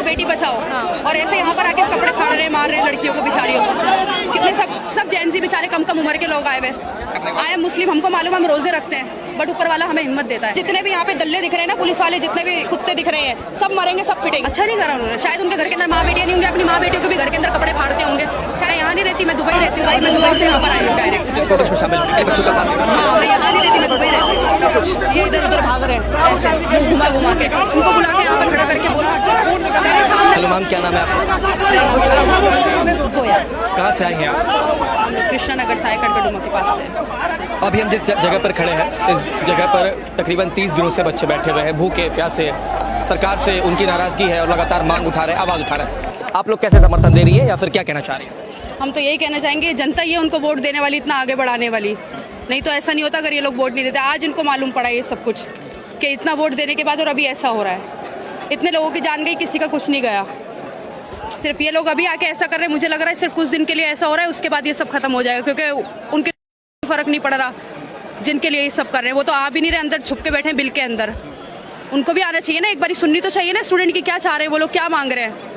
बेटी बचाओ, और ऐसे यहाँ पर आके कपड़े फाड़ रहे, मार रहे लड़कियों को, बिचारियों को। कितने सब जेंजी बेचारे कम कम उम्र के लोग आए हुए मुस्लिम, हमको मालूम, हम रोजे रखते हैं, बट ऊपर वाला हमें हिम्मत देता है। जितने भी यहाँ पे दल्ले दिख रहे हैं ना, पुलिस वाले जितने भी कुत्ते दिख रहे हैं, सब मरेंगे, सब पिटेंगे। अच्छा नहीं करा उन्होंने। शायद उनके घर के अंदर माँ बेटियां नहीं होंगे, अपनी माँ बेटियों को भी घर के अंदर कपड़े फाड़ते होंगे। शायद यहाँ नहीं रहती, मैं दुबई रहती हूँ भाई, मैं दुबई से यहाँ पर आई हूँ डायरेक्ट। इस प्रोटेस्ट में शामिल होने के लिए बच्चों का साथ देना। हाँ, मैं यहाँ नहीं रहती, मैं दुबई रहती हूँ। तो कुछ ये इधर उधर भाग रहे हैं ऐसे घुमा घुमा के, उनको बुला के यहाँ पे खड़ा करके बोला। हेलो मैम, क्या नाम है आपका? सोया। कहाँ से आई हैं आप? कृष्णा नगर सायकड़ गडुमा के पास से। अभी हम जिस जगह पर खड़े हैं, इस जगह पर तकरीबन 30 दिनों से बच्चे बैठे हुए हैं, भूखे प्यासे। सरकार से उनकी नाराजगी है और लगातार मांग उठा रहे हैं, आवाज़ उठा रहे हैं। आप लोग कैसे समर्थन दे रही है या फिर क्या कहना चाह रही है? हम तो यही कहना चाहेंगे, जनता ही है उनको वोट देने वाली, इतना आगे बढ़ाने वाली। नहीं तो ऐसा नहीं होता अगर ये लोग वोट नहीं देते। आज इनको मालूम पड़ा ये सब कुछ, कि इतना वोट देने के बाद और अभी ऐसा हो रहा है। इतने लोगों की जान गई, किसी का कुछ नहीं गया। सिर्फ ये लोग अभी आके ऐसा कर रहे हैं, मुझे लग रहा है सिर्फ कुछ दिन के लिए ऐसा हो रहा है, उसके बाद ये सब खत्म हो जाएगा, क्योंकि उनके फर्क नहीं पड़ रहा जिनके लिए ये सब कर रहे हैं। वो तो आ भी नहीं रहे, अंदर छुप के बैठे हैं बिल के अंदर। उनको भी आना चाहिए ना, एक बारी सुननी तो चाहिए ना स्टूडेंट की क्या चाह रहे हैं, वो लोग क्या मांग रहे हैं,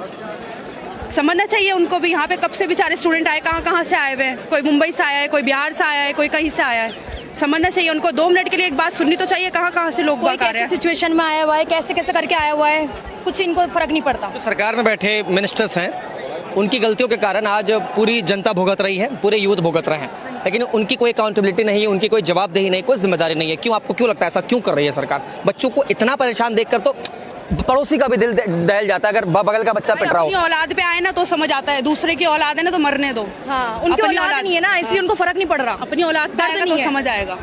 समझना चाहिए उनको भी। यहाँ पे कब से बेचारे स्टूडेंट आए, कहाँ कहाँ से आए हुए हैं, कोई मुंबई से आया है, कोई बिहार से आया है, कोई कहीं से आया है। समझना चाहिए उनको, 2 मिनट के लिए एक बात सुननी तो चाहिए, कहाँ कहाँ से लोग बात आ रहे हैं, सिचुएशन में आया हुआ है, कैसे कैसे करके आया हुआ है, कुछ इनको फर्क नहीं पड़ता। तो सरकार में बैठे मिनिस्टर्स हैं, उनकी गलतियों के कारण आज पूरी जनता भुगत रही है, पूरे यूथ भुगत रहे हैं, लेकिन उनकी कोई अकाउंटेबिलिटी नहीं है, उनकी कोई जवाबदेही नहीं, कोई जिम्मेदारी नहीं है। क्यों, आपको क्यों लगता है ऐसा क्यों कर रही है सरकार? बच्चों को इतना परेशान देखकर तो पड़ोसी का भी दिल दहल जाता है। अगर बगल का बच्चा पिट रहा हो, अपनी औलाद पे आए ना तो समझ आता है, दूसरे की औलाद है ना तो मरने दो। हाँ, उनकी औलाद नहीं है ना, इसलिए उनको फर्क नहीं पड़ रहा। अपनी औलाद पे आएगा तो समझ आएगा।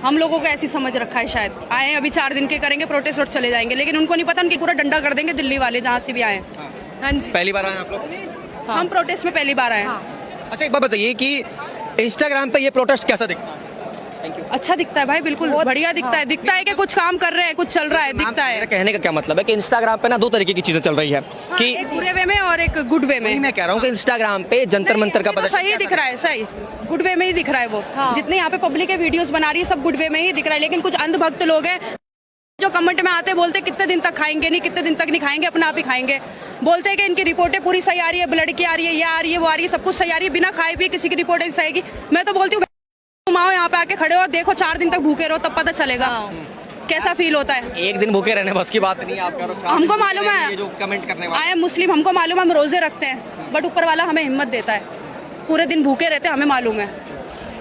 हम लोगों को ऐसी समझ रखा है, शायद आए अभी 4 दिन के करेंगे प्रोटेस्ट और चले जाएंगे, लेकिन उनको नहीं पता उनकी पूरा डंडा कर देंगे दिल्ली वाले, जहाँ से भी आए। हाँ जी, पहली बार आए आप लोग? हम प्रोटेस्ट में पहली बार आए। अच्छा, एक बात बताइए कि इंस्टाग्राम पे ये प्रोटेस्ट कैसा दिखता है? अच्छा दिखता है भाई, बिल्कुल बढ़िया दिखता है। दिखता है कि कुछ काम कर रहे हैं, कुछ चल रहा है, दिखता है। मेरा कहने का क्या मतलब है कि इंस्टाग्राम पे ना 2 तरीके की चीजें चल रही है कि एक बुरे वे में और एक गुड वे में। मैं कह रहा हूँ कि इंस्टाग्राम पे जंतर मंतर का पता सही दिख रहा है, सही गुड वे में ही दिख रहा है वो। जितने यहाँ पे पब्लिक है वीडियोस बना रही है, सब गुड वे में ही दिख रहा है। लेकिन कुछ अंधभक्त लोग हैं जो कमेंट में आते बोलते कितने दिन तक खाएंगे नहीं, कितने दिन तक नहीं खाएंगे, अपना आप ही खाएंगे। बोलते हैं कि इनकी रिपोर्टें पूरी सही आ रही है, ब्लड की आ रही है, ये आ रही है, वो आ रही है, सब कुछ सही आ रही है, बिना खाए भी किसी की रिपोर्ट ऐसी आएगी। मैं तो बोलती हूँ तुम आओ यहाँ पे आके खड़े हो, देखो 4 दिन तक भूखे रहो, तब पता चलेगा कैसा फील होता है। एक दिन भूखे रहने बस की बात नहीं, आप करो। हमको मालूम है, जो कमेंट करने वाले आए मुस्लिम, हमको मालूम है, हम रोजे रखते हैं, बट ऊपर वाला हमें हिम्मत देता है। पूरे दिन भूखे रहते हैं, हमें मालूम है।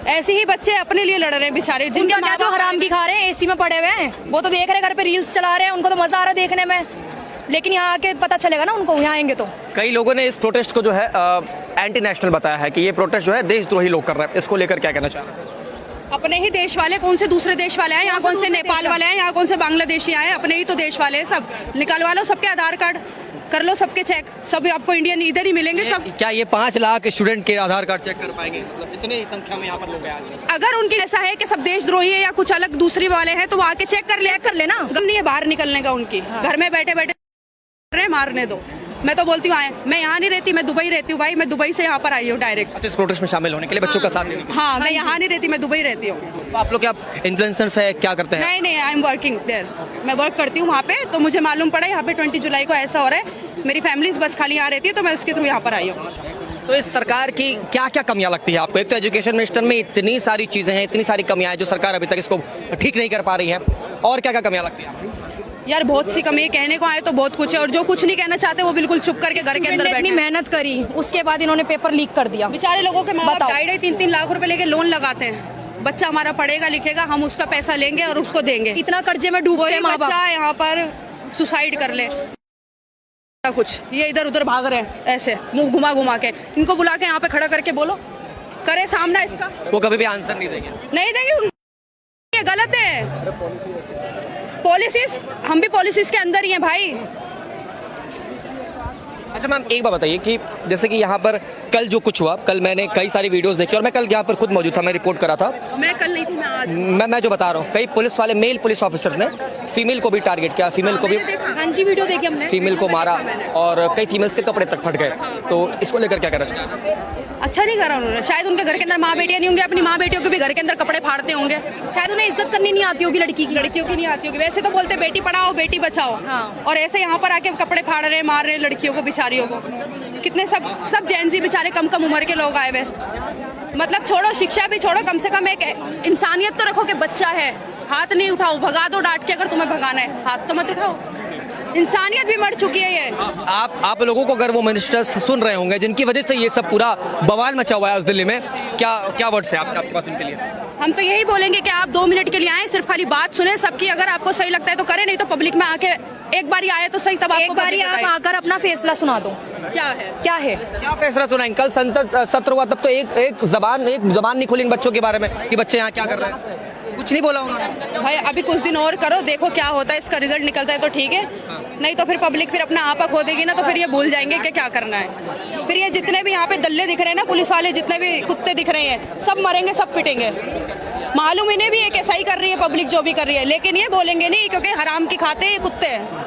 ऐसे ही बच्चे अपने लिए लड़ रहे हैं बेचारे, जिनके क्या तो हराम की खा रहे हैं, एसी में पड़े हुए हैं, वो तो देख रहे हैं, घर पे रील्स चला रहे हैं, उनको तो मजा आ रहा है देखने में। लेकिन यहाँ आके पता चलेगा ना उनको, यहाँ आएंगे तो। कई लोगों ने इस प्रोटेस्ट को जो है एंटी नेशनल बताया है कि ये प्रोटेस्ट जो है देशद्रोही लोग कर रहे हैं। इसको लेकर क्या कहना चाह रहे हैं? अपने ही देश वाले, कौन से दूसरे देश वाले हैं? यहाँ कौन से नेपाल वाले हैं, यहाँ कौन से बांग्लादेशी आए? अपने ही तो देश वाले हैं सब। निकलवा लो सबके आधार कार्ड, कर लो सबके चेक, सब आपको इंडियन इधर ही मिलेंगे सब। क्या ये 5 लाख स्टूडेंट के आधार कार्ड चेक कर पाएंगे? मतलब इतनी संख्या में यहाँ पर लोग हैं आज। अगर उनकी ऐसा है कि सब देशद्रोही है या कुछ अलग दूसरी वाले हैं, तो वो आके चेक कर लेना। गम नहीं है बाहर निकलने का उनकी, घर में बैठे बैठे मारने दो। मैं तो बोलती हूँ आए, मैं यहाँ नहीं रहती, मैं दुबई रहती हूँ भाई, मैं दुबई से यहाँ पर आई हूँ डायरेक्ट। अच्छा, इस प्रोटेस्ट में शामिल होने के लिए बच्चों का साथ देने के लिए? हाँ, मैं यहाँ नहीं रहती, मैं दुबई रहती हूँ। तो आप लोग क्या इन्फ्लुएंसर्स है, क्या करते हैं? नहीं, आई एम वर्किंग देयर, मैं वर्क करती हूँ वहाँ पे। तो मुझे मालूम पड़ा यहाँ पे 20 जुलाई को ऐसा हो रहा है, मेरी फैमिली बस खाली यहाँ रहती है, तो मैं उसके थ्रू यहाँ पर आई हूँ। तो इस सरकार की क्या क्या कमियां लगती है आपको? एक तो एजुकेशन मिनिस्टर में इतनी सारी चीजें हैं, इतनी सारी कमियां हैं जो सरकार अभी तक इसको ठीक नहीं कर पा रही है, और क्या क्या कमियां लगती है आपको? यार बहुत सी कमी है, कहने को आए तो बहुत कुछ है, और जो कुछ नहीं कहना चाहते वो बिल्कुल चुप करके घर के अंदर बैठे। मेहनत करी, उसके बाद इन्होंने पेपर लीक कर दिया। बेचारे लोगों के माँ बाप 2.5-3 लाख रुपए लेके लोन लगाते हैं, बच्चा हमारा पढ़ेगा लिखेगा, हम उसका पैसा लेंगे और उसको देंगे। इतना कर्जे में डूबते हैं माँ बाप। बच्चा यहाँ पर सुसाइड कर ले कुछ, ये इधर उधर भाग रहे हैं ऐसे मुंह घुमा घुमा के। इनको बुला के यहाँ पे खड़ा करके बोलो, करे सामना इसका। वो कभी भी आंसर नहीं देंगे, नहीं देंगे, ये गलत है। पॉलिसीज, हम भी पॉलिसीज के अंदर ही हैं भाई। अच्छा मैम एक बात बताइए कि जैसे कि यहाँ पर कल जो कुछ हुआ, कल मैंने कई सारी वीडियोस देखी और मैं कल यहाँ पर खुद मौजूद था, मैं रिपोर्ट करा था। मैं कल नहीं थी, मैं आज। मैं जो बता रहा हूँ, कई पुलिस वाले मेल पुलिस ऑफिसर ने फीमेल को भी टारगेट किया, फीमेल को भी, हाँ जी वीडियो देखी हमने। फीमेल को मारा और कई फीमेल्स के कपड़े तक फट गए। तो इसको लेकर क्या कहना चाहिए? अच्छा नहीं करा उन्होंने। शायद उनके घर के अंदर माँ बेटियां नहीं होंगे, अपनी माँ बेटियों के भी घर के अंदर कपड़े फाड़ते होंगे। शायद उन्हें इज्जत करनी नहीं आती होगी लड़की की। लड़कियों की नहीं आती होगी। वैसे तो बोलते बेटी पढ़ाओ बेटी बचाओ, हाँ। और ऐसे यहाँ पर आके कपड़े फाड़ रहे हैं, मार रहे हैं लड़कियों को, बिचारियों को। कितने सब जेंजी बेचारे कम कम उम्र के लोग आए हुए। मतलब छोड़ो, शिक्षा भी छोड़ो, कम से कम एक इंसानियत तो रखो कि बच्चा है, हाथ नहीं उठाओ, भगा दो डांट के, अगर तुम्हें भगाना है हाथ तो मत उठाओ। इंसानियत भी मर चुकी है ये। आप लोगों को अगर वो मिनिस्टर्स सुन रहे होंगे जिनकी वजह से ये सब पूरा बवाल मचा हुआ है उस दिल्ली में, क्या वर्ड्स है आपके पास उनके लिए? हम तो यही बोलेंगे कि आप 2 मिनट के लिए आए, सिर्फ खाली बात सुने सबकी, अगर आपको सही लगता है तो करें, नहीं तो पब्लिक में आके एक बार ही आए तो सही, तब आपको एक बार आप आकर अपना फैसला सुना दो। क्या फैसला सुनाएंगे? कल सत्र हुआ तब तो एक जबान नहीं खुली इन बच्चों के बारे में कि बच्चे यहाँ क्या कर रहे हैं, कुछ नहीं बोला उन्होंने। भाई अभी कुछ दिन और करो, देखो क्या होता है, इसका रिजल्ट निकलता है तो ठीक है, नहीं तो फिर पब्लिक फिर अपना आपा खो देगी ना, तो फिर ये भूल जाएंगे कि क्या करना है। फिर ये जितने भी यहाँ पे दल्ले दिख रहे हैं ना, पुलिस वाले जितने भी कुत्ते दिख रहे हैं, सब मरेंगे, सब पिटेंगे। मालूम इन्हें भी है कि सही कर रही है पब्लिक जो भी कर रही है, लेकिन ये बोलेंगे नहीं क्योंकि हराम की खाते ये कुत्ते हैं।